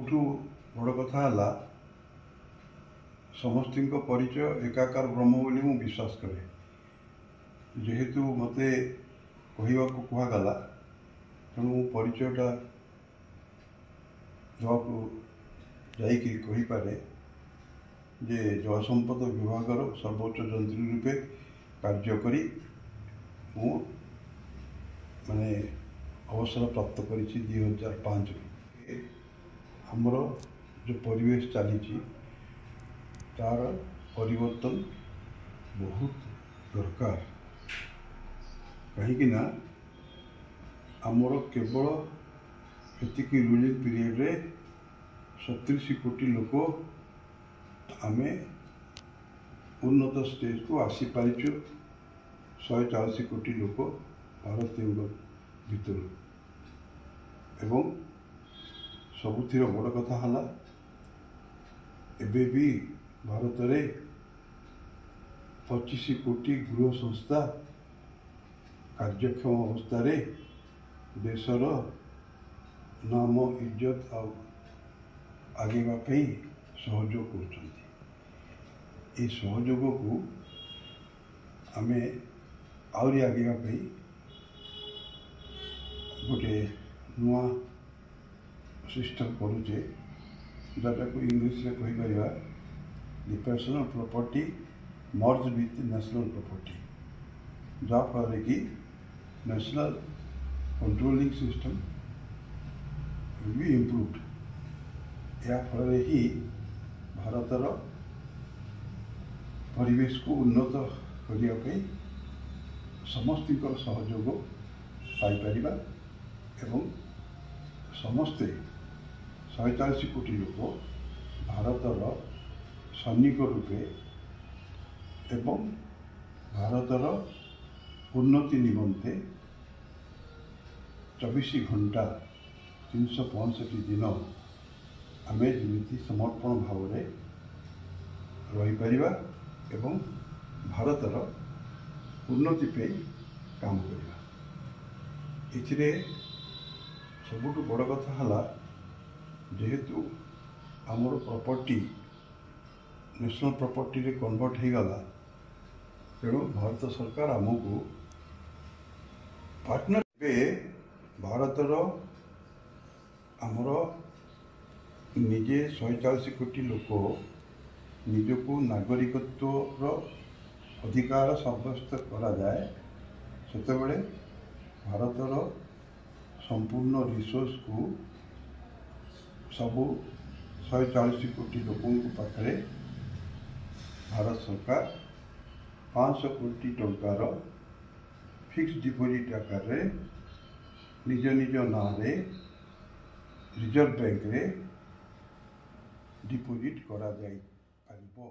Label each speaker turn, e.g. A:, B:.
A: सबुठु बड़ कथा है समस्त परिचय एकाकार ब्रह्म बोली मु विश्वास करे जेहेतु मते कहवा कहगला तेणु परिचयटा जापे जे जलसंपद विभाग सर्वोच्च जंत्री रूपे कार्य करी मु माने अवसर प्राप्त कर 2005 आमर जो परिवेश चली तार परिवर्तन बहुत दरकार कहीं आमर केवल एतिक रूलिंग पीरियड रे 37 कोटी लोक आमे उन्नत स्टेज को आसी पारिचु 140 कोटी लोक भारतीय भितर एवं सबुथिर बड़ कथा है एबे भी भारत रे 25 कोटी गृह संस्था कार्यक्षम अवस्था रे देशर नाम इज्जत आगे सहयोग कर सहयोग को आमे आहरी आगे गोटे नुआ सिस्टम करुचे जोटा को इंग्लिश रे कहि परिबा the personal property merge with national property जहाँफल कि national controlling system will be improved या फल ही भारतर परिवेश को उन्नत करने समस्त सहयोग पाइपर एवं समस्ते 140 कोटी लोक भारतर सैनिक रूपे एवं भारतर उन्नति निमंते 24 घंटा 365 दिन आमे जमी समर्पण भाव में रहीपर एवं भारतर उन्नति पे काम करवा इथिरे सबुठु बड़ कथा है जेहेतु आमर प्रॉपर्टी नेशनल प्रॉपर्टी रे कन्वर्ट हो गला तेणु भारत सरकार आमको पार्टनर पे भारतर आमर निजे 140 कोटी लोक निजको नागरिकत्व अधिकार सब्यस्त करा जाए सेतेबेले भारतर संपूर्ण रिसोर्स को सबू 140 कोटी लोकों पाखे भारत सरकार 500 कोटी टंकार फिक्स डिपोजिट आकार निज निज ना रिजर्व बैंक रे डिपोजिट करा जाई पारिबो।